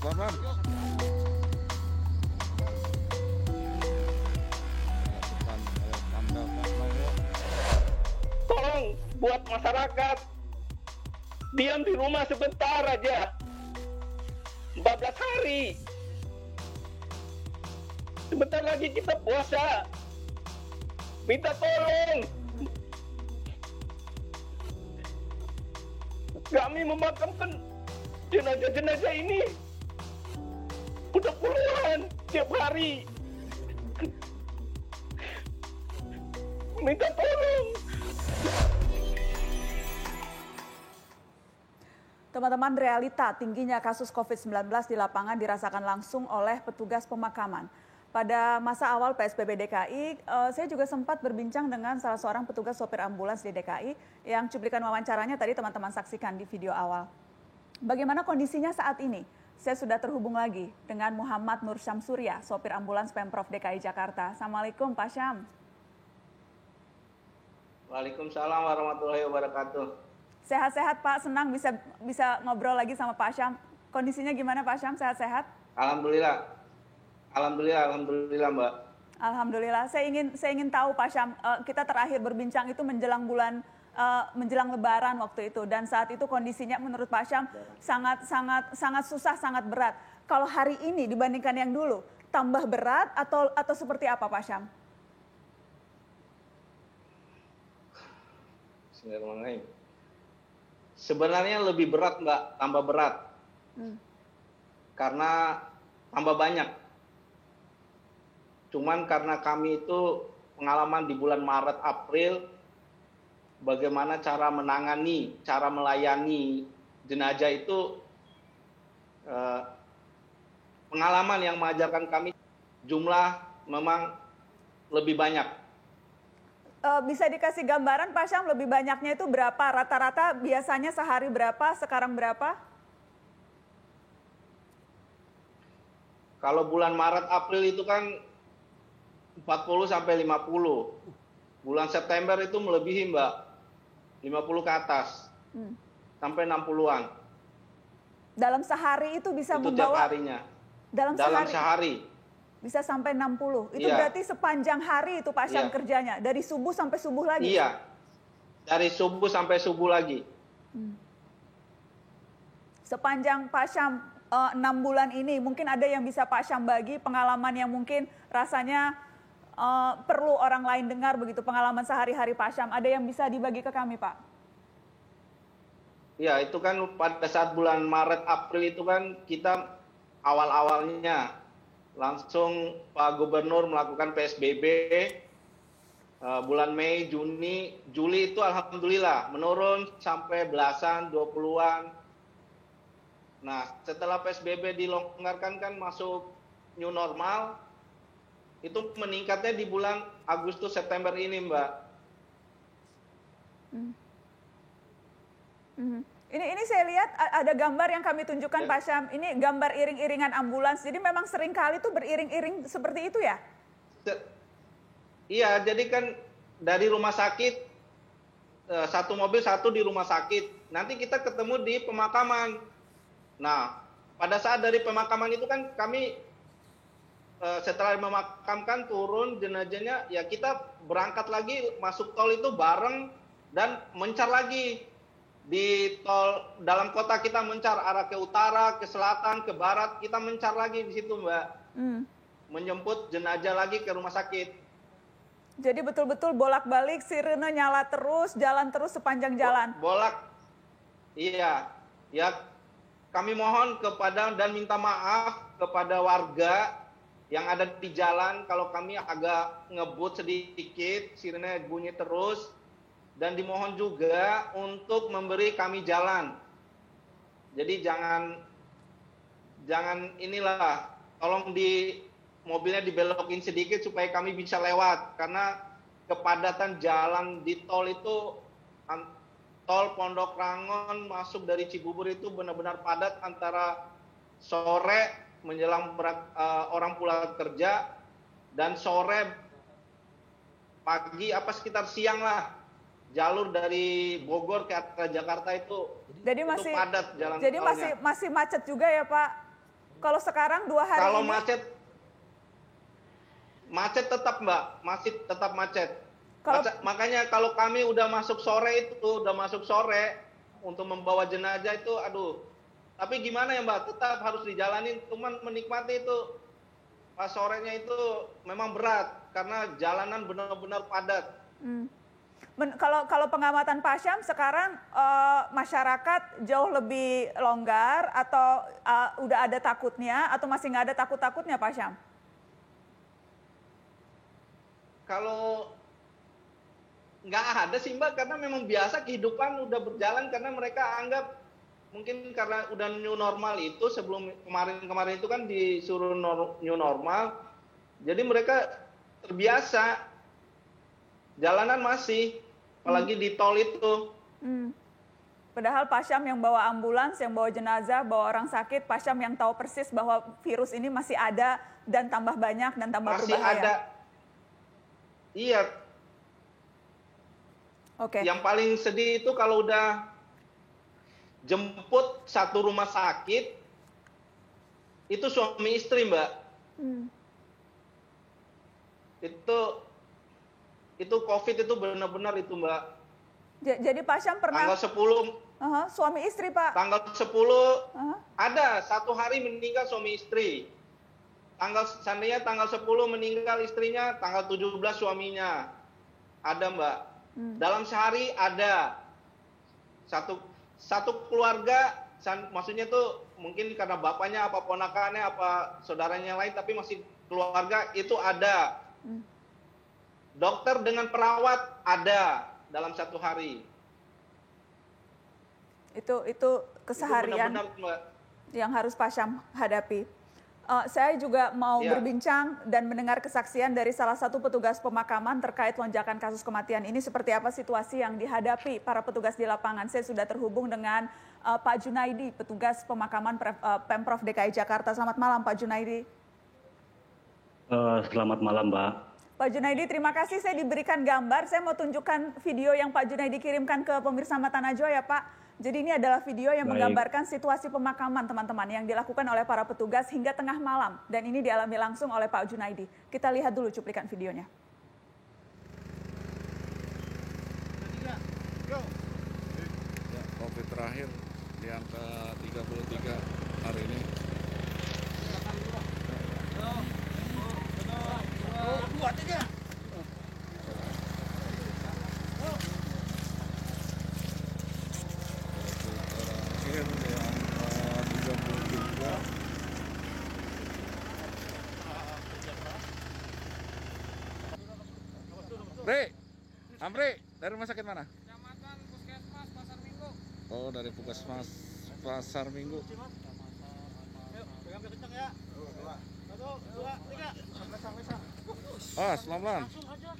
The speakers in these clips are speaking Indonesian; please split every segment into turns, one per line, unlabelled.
pelan-pelan.
Tolong buat masyarakat diam di rumah sebentar aja. 14 hari. Sebentar lagi kita puasa. Minta tolong. Kami memakamkan jenazah-jenazah ini udah puluhan tiap hari. Minta tolong.
Teman-teman, realita tingginya kasus COVID-19 di lapangan dirasakan langsung oleh petugas pemakaman. Pada masa awal PSBB DKI, saya juga sempat berbincang dengan salah seorang petugas sopir ambulans di DKI yang cuplikan wawancaranya tadi teman-teman saksikan di video awal. Bagaimana kondisinya saat ini? Saya sudah terhubung lagi dengan Muhammad Nur Syamsurya, sopir ambulans Pemprov DKI Jakarta. Assalamualaikum Pak Syam.
Waalaikumsalam warahmatullahi wabarakatuh.
Sehat-sehat Pak, senang bisa ngobrol lagi sama Pak Syam. Kondisinya gimana Pak Syam, sehat-sehat?
Alhamdulillah. Alhamdulillah Mbak.
Alhamdulillah. Saya ingin tahu Pak Syam, kita terakhir berbincang itu menjelang Lebaran waktu itu, dan saat itu kondisinya menurut Pak Syam sangat susah, sangat berat. Kalau hari ini dibandingkan yang dulu, tambah berat atau seperti apa Pak Syam?
Sebenarnya lebih berat Mbak, tambah berat. Karena tambah banyak. Cuman karena kami itu pengalaman di bulan Maret, April, bagaimana cara menangani, cara melayani jenazah itu, pengalaman yang mengajarkan kami jumlah memang lebih banyak.
Bisa dikasih gambaran Pak Syam, lebih banyaknya itu berapa? Rata-rata biasanya sehari berapa, sekarang berapa?
Kalau bulan Maret, April itu kan 40 sampai 50. Bulan September itu melebihi Mbak, 50 ke atas, sampai 60-an.
Dalam sehari itu bisa
itu
membawa?
Tiap harinya.
Dalam sehari? Bisa sampai 60. Itu berarti sepanjang hari itu Pak Syam kerjanya? Dari subuh sampai subuh lagi?
Iya, dari subuh sampai subuh lagi.
Sepanjang Pak Syam 6 bulan ini, mungkin ada yang bisa Pak Syam bagi pengalaman yang mungkin rasanya perlu orang lain dengar begitu, pengalaman sehari-hari Pak Syam. Ada yang bisa dibagi ke kami Pak?
Ya, itu kan pada saat bulan Maret, April itu kan kita awal-awalnya langsung Pak Gubernur melakukan PSBB. Bulan Mei, Juni, Juli itu alhamdulillah menurun sampai belasan, 20-an. Nah, setelah PSBB dilonggarkan kan masuk new normal, itu meningkatnya di bulan Agustus, September ini, Mbak.
Ini saya lihat ada gambar yang kami tunjukkan Pak Syam. Ini gambar iring-iringan ambulans. Jadi memang sering kali tuh beriring-iring seperti itu ya?
Iya, jadi kan dari rumah sakit, satu mobil satu di rumah sakit. Nanti kita ketemu di pemakaman. Nah, pada saat dari pemakaman itu kan kami setelah memakamkan turun jenazahnya, ya kita berangkat lagi masuk tol itu bareng dan mencar lagi. Di tol dalam kota kita mencar arah ke utara, ke selatan, ke barat, kita mencar lagi di situ Mbak. Menjemput jenazah lagi ke rumah sakit.
Jadi betul-betul bolak-balik, sirene nyala terus, jalan terus sepanjang jalan.
Iya. Ya, kami mohon kepada dan minta maaf kepada warga yang ada di jalan kalau kami agak ngebut sedikit, sirene bunyi terus. Dan dimohon juga untuk memberi kami jalan. Jadi jangan inilah, tolong mobilnya dibelokin sedikit supaya kami bisa lewat. Karena kepadatan jalan di tol itu, tol Pondok Rangon masuk dari Cibubur itu benar-benar padat antara sore menjelang orang pulang kerja dan sore pagi sekitar siang lah. Jalur dari Bogor ke arah Jakarta itu
jadi masih
padat jalan.
Jadi masih macet juga ya Pak? Kalau sekarang 2 hari
Kalau
ini?
macet tetap Mbak, masih tetap macet.
Kalau
Makanya kalau kami udah masuk sore untuk membawa jenazah itu, aduh. Tapi gimana ya Mbak, tetap harus dijalanin. Cuman menikmati itu pas sorenya itu memang berat karena jalanan benar-benar padat.
hmm. Kalau pengamatan Pak Syam sekarang masyarakat jauh lebih longgar atau udah ada takutnya atau masih nggak ada takut-takutnya Pak Syam?
Kalau nggak ada sih Mbak, karena memang biasa kehidupan udah berjalan karena mereka anggap mungkin karena udah new normal itu sebelum kemarin itu kan disuruh new normal, jadi mereka terbiasa. Jalanan masih, apalagi di tol itu.
Padahal Pak Syam yang bawa ambulans, yang bawa jenazah, bawa orang sakit, Pak Syam yang tahu persis bahwa virus ini masih ada dan tambah banyak dan tambah
Masih
berbahaya.
ada. Iya.
Oke.
Yang paling sedih itu kalau udah jemput satu rumah sakit, itu suami istri Mbak. Itu COVID itu benar-benar itu Mbak.
Jadi Pak Syam pernah...
Tanggal 10.
Suami istri Pak?
Tanggal 10 ada 1 hari meninggal suami istri. Seandainya tanggal 10 meninggal istrinya, tanggal 17 suaminya. Ada Mbak. Dalam sehari ada. Satu keluarga, maksudnya tuh mungkin karena bapaknya apa ponakannya apa saudaranya lain, tapi masih keluarga itu ada. Dokter dengan perawat ada dalam 1 hari.
Itu keseharian
itu benar-benar,
yang harus Pak Syam hadapi. Saya juga mau berbincang dan mendengar kesaksian dari salah satu petugas pemakaman terkait lonjakan kasus kematian ini. Seperti apa situasi yang dihadapi para petugas di lapangan. Saya sudah terhubung dengan Pak Junaidi, petugas pemakaman Pemprov DKI Jakarta. Selamat malam Pak Junaidi.
Selamat malam Mbak.
Pak Junaidi, terima kasih saya diberikan gambar. Saya mau tunjukkan video yang Pak Junaidi kirimkan ke pemirsa Mata Najwa ya Pak. Jadi ini adalah video yang menggambarkan situasi pemakaman teman-teman yang dilakukan oleh para petugas hingga tengah malam. Dan ini dialami langsung oleh Pak Junaidi. Kita lihat dulu cuplikan videonya.
COVID terakhir di angka 33 hari ini. Amri, dari rumah sakit mana?
Kecamatan Puskesmas Pasar Minggu.
Oh, dari Puskesmas Pasar Minggu.
Ayo, pegang kencang ya. 1, 2, 3.
Ah, pelan-pelan.
Langsung aja.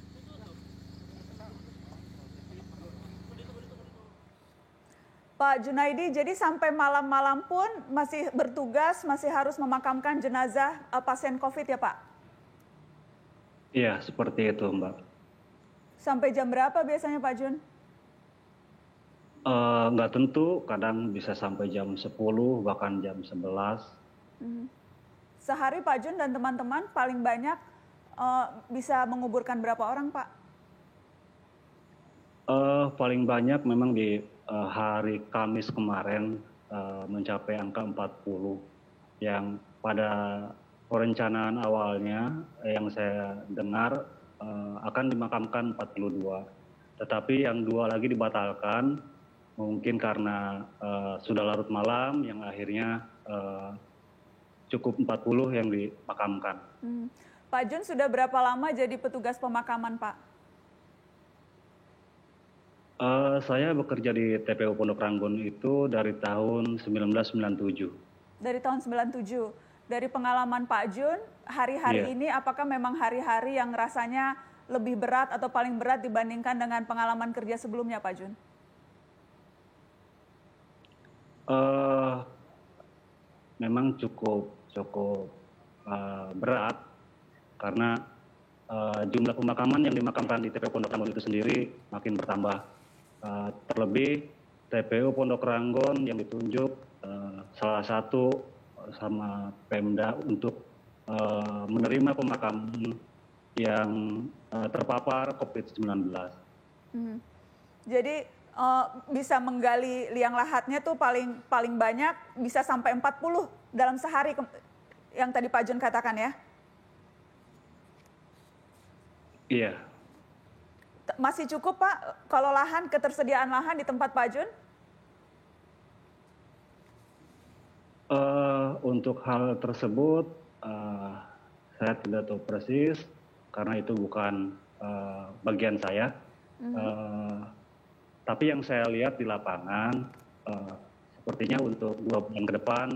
Pak Junaidi, jadi sampai malam-malam pun masih bertugas, masih harus memakamkan jenazah pasien COVID ya Pak?
Iya, seperti itu Mbak.
Sampai jam berapa biasanya Pak Jun?
Nggak tentu, kadang bisa sampai jam 10, bahkan jam 11.
Sehari Pak Jun dan teman-teman paling banyak bisa menguburkan berapa orang Pak?
Paling banyak memang di hari Kamis kemarin mencapai angka 40. Yang pada perencanaan awalnya yang saya dengar akan dimakamkan 42. Tetapi yang 2 lagi dibatalkan, mungkin karena sudah larut malam, yang akhirnya cukup 40 yang dimakamkan.
Pak Jun sudah berapa lama jadi petugas pemakaman Pak?
Saya bekerja di TPU Pondok Ranggon itu dari tahun 1997.
Dari tahun 97. Dari pengalaman Pak Jun, hari-hari ini apakah memang hari-hari yang rasanya lebih berat atau paling berat dibandingkan dengan pengalaman kerja sebelumnya Pak Jun?
Memang cukup berat karena jumlah pemakaman yang dimakamkan di TPU Pondok Ranggon itu sendiri makin bertambah. Terlebih TPU Pondok Ranggon yang ditunjuk salah satu sama Pemda untuk menerima pemakaman yang terpapar COVID-19.
Jadi bisa menggali liang lahatnya tuh paling banyak bisa sampai 40 dalam sehari yang tadi Pak Jun katakan ya?
Iya.
Masih cukup Pak kalau ketersediaan lahan di tempat Pak Jun?
Untuk hal tersebut saya tidak tahu persis karena itu bukan bagian saya. Tapi yang saya lihat di lapangan sepertinya untuk 2 bulan ke depan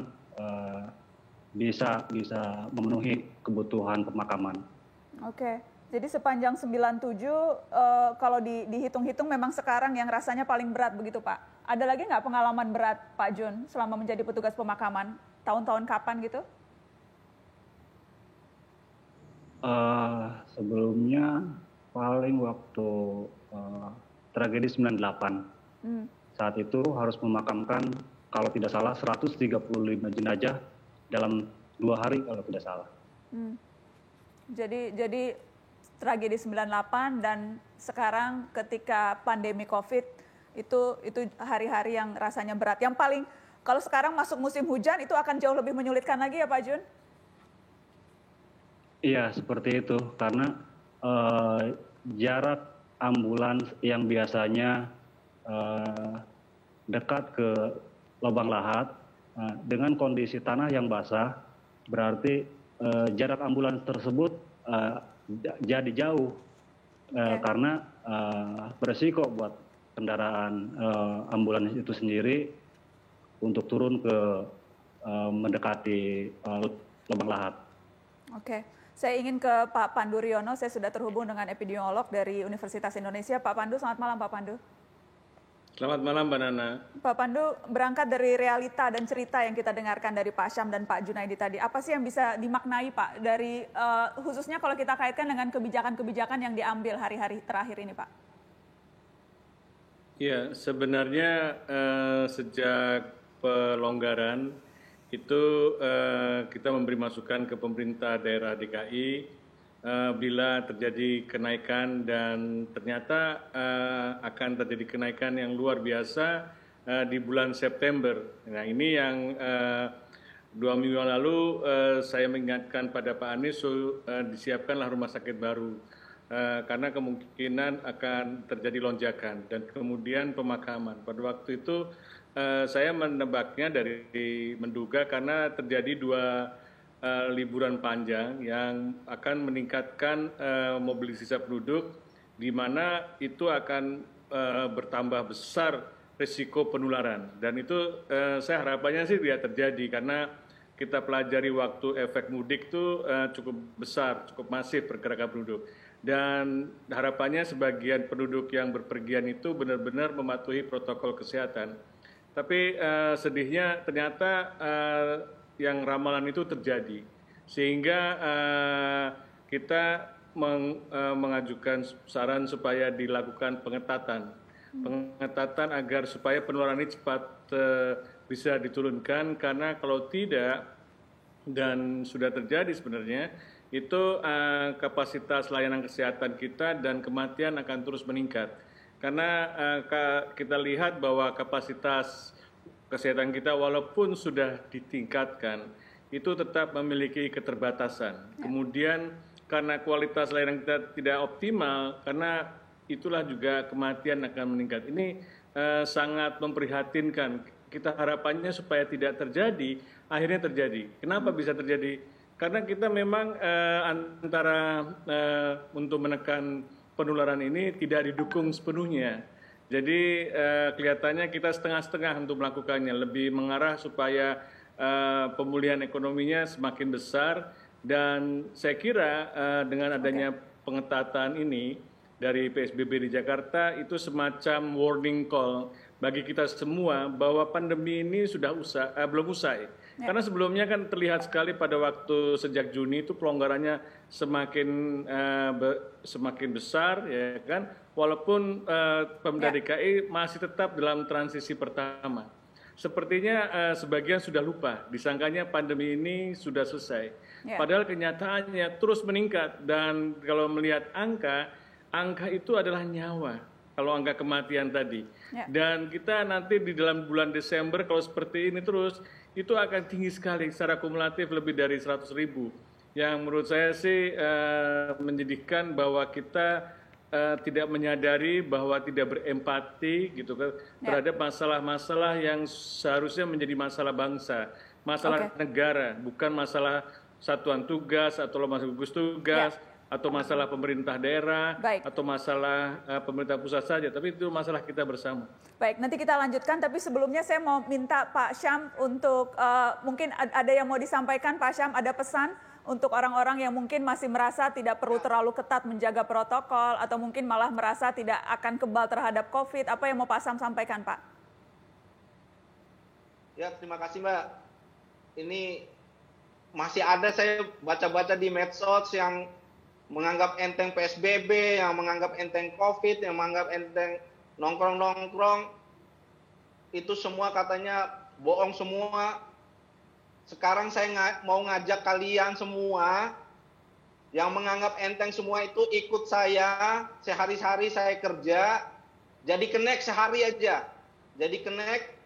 bisa memenuhi kebutuhan pemakaman.
Oke, jadi sepanjang 97 kalau dihitung-hitung memang sekarang yang rasanya paling berat begitu Pak. Ada lagi nggak pengalaman berat Pak Jun selama menjadi petugas pemakaman? Tahun-tahun kapan gitu?
Sebelumnya paling waktu tragedi 98. Saat itu harus memakamkan kalau tidak salah 135 jenazah dalam 2 hari kalau tidak salah.
Jadi tragedi 98 dan sekarang ketika pandemi COVID itu hari-hari yang rasanya berat. Yang paling kalau sekarang masuk musim hujan itu akan jauh lebih menyulitkan lagi ya Pak Jun?
Iya seperti itu karena jarak ambulans yang biasanya dekat ke lubang lahat dengan kondisi tanah yang basah berarti jarak ambulans tersebut jadi jauh karena beresiko buat kendaraan ambulans itu sendiri untuk turun ke mendekati lubang lahat.
Oke, saya ingin ke Pak Pandu Riono. Saya sudah terhubung dengan epidemiolog dari Universitas Indonesia. Pak Pandu, selamat malam Pak Pandu.
Selamat malam Mbak Nana.
Pak Pandu, berangkat dari realita dan cerita yang kita dengarkan dari Pak Syam dan Pak Junaidi tadi, apa sih yang bisa dimaknai Pak dari khususnya kalau kita kaitkan dengan kebijakan-kebijakan yang diambil hari-hari terakhir ini Pak?
Ya, sebenarnya sejak pelonggaran itu kita memberi masukan ke pemerintah daerah DKI bila terjadi kenaikan dan ternyata akan terjadi kenaikan yang luar biasa di bulan September. Nah ini yang 2 minggu lalu saya mengingatkan pada Pak Anies disiapkanlah rumah sakit baru. Karena kemungkinan akan terjadi lonjakan dan kemudian pemakaman. Pada waktu itu saya menebaknya dari menduga karena terjadi 2 liburan panjang yang akan meningkatkan mobilisasi penduduk di mana itu akan bertambah besar risiko penularan dan itu saya harapannya sih tidak terjadi karena kita pelajari waktu efek mudik itu cukup besar, cukup masif pergerakan penduduk. Dan harapannya sebagian penduduk yang berpergian itu benar-benar mematuhi protokol kesehatan. Tapi sedihnya ternyata yang ramalan itu terjadi. Sehingga kita mengajukan saran supaya dilakukan pengetatan. Pengetatan agar supaya penularan ini cepat bisa diturunkan karena kalau tidak dan sudah terjadi sebenarnya itu kapasitas layanan kesehatan kita dan kematian akan terus meningkat. Karena kita lihat bahwa kapasitas kesehatan kita walaupun sudah ditingkatkan, itu tetap memiliki keterbatasan. Kemudian karena kualitas layanan kita tidak optimal, karena itulah juga kematian akan meningkat. Ini sangat memprihatinkan. Kita harapannya supaya tidak terjadi, akhirnya terjadi. Kenapa bisa terjadi? Karena kita memang antara untuk menekan penularan ini tidak didukung sepenuhnya. Jadi kelihatannya kita setengah-setengah untuk melakukannya, lebih mengarah supaya pemulihan ekonominya semakin besar dan saya kira dengan adanya pengetatan ini dari PSBB di Jakarta itu semacam warning call bagi kita semua bahwa pandemi ini sudah belum usai. Karena sebelumnya kan terlihat sekali pada waktu sejak Juni itu pelonggarannya semakin besar, ya kan. Walaupun Pemda DKI masih tetap dalam transisi pertama. sepertinya sebagian sudah lupa, disangkanya pandemi ini sudah selesai. Padahal kenyataannya terus meningkat, dan kalau melihat angka itu adalah nyawa, kalau angka kematian tadi. Dan kita nanti di dalam bulan Desember kalau seperti ini terus, itu akan tinggi sekali secara kumulatif lebih dari 100.000. Yang menurut saya sih menyedihkan bahwa kita tidak menyadari, bahwa tidak berempati gitu kan terhadap masalah-masalah yang seharusnya menjadi masalah bangsa, masalah negara, bukan masalah satuan tugas atau masalah gugus tugas atau masalah pemerintah daerah atau masalah pemerintah pusat saja, tapi itu masalah kita bersama.
Baik, nanti kita lanjutkan, tapi sebelumnya saya mau minta Pak Syam untuk mungkin ada yang mau disampaikan. Pak Syam, ada pesan untuk orang-orang yang mungkin masih merasa tidak perlu terlalu ketat menjaga protokol atau mungkin malah merasa tidak akan kebal terhadap COVID. Apa yang mau Pak Syam sampaikan, Pak?
Ya, terima kasih Mbak. Ini masih ada saya baca-baca di medsos yang menganggap enteng PSBB, yang menganggap enteng COVID, yang menganggap enteng nongkrong-nongkrong. Itu semua katanya bohong semua. Sekarang saya mau ngajak kalian semua yang menganggap enteng semua itu ikut saya. Sehari-hari saya kerja, jadi kenek sehari aja. Jadi kenek,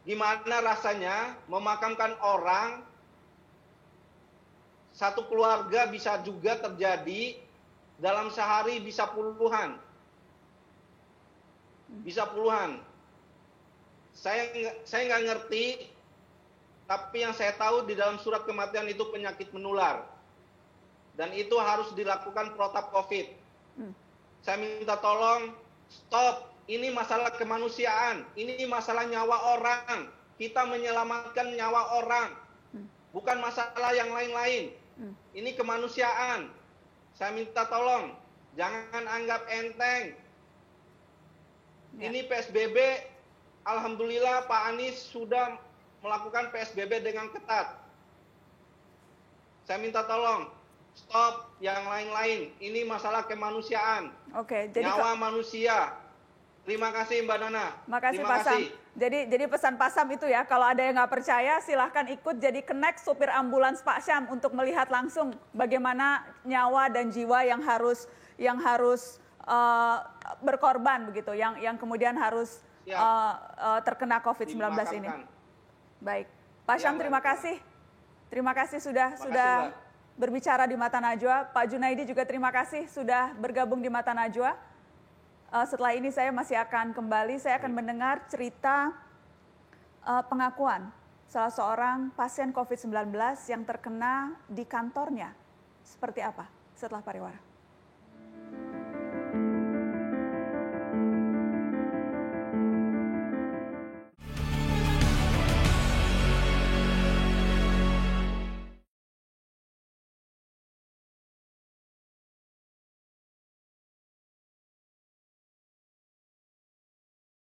gimana rasanya memakamkan orang, satu keluarga bisa juga terjadi dalam sehari bisa puluhan. Bisa puluhan. Saya nggak ngerti. Tapi yang saya tahu di dalam surat kematian itu penyakit menular. Dan itu harus dilakukan protap COVID. Saya minta tolong, stop. Ini masalah kemanusiaan. Ini masalah nyawa orang. Kita menyelamatkan nyawa orang. Bukan masalah yang lain-lain. Ini kemanusiaan. Saya minta tolong, jangan anggap enteng. Ini PSBB, alhamdulillah Pak Anies sudah melakukan PSBB dengan ketat. Saya minta tolong, stop yang lain-lain. Ini masalah kemanusiaan.
Jadi
nyawa manusia. Terima kasih Mbak Nana.
Makasih Pak Syam. Jadi pesan Pak Syam itu ya, kalau ada yang nggak percaya silahkan ikut jadi kenek supir ambulans Pak Syam untuk melihat langsung bagaimana nyawa dan jiwa yang harus berkorban begitu, yang kemudian harus terkena COVID-19 ini. Baik, Pak Syam, terima kasih. Terima kasih sudah berbicara di Mata Najwa. Pak Junaidi juga terima kasih sudah bergabung di Mata Najwa. Setelah ini saya masih akan kembali, saya akan mendengar cerita pengakuan salah seorang pasien COVID-19 yang terkena di kantornya. Seperti apa? Setelah pariwara.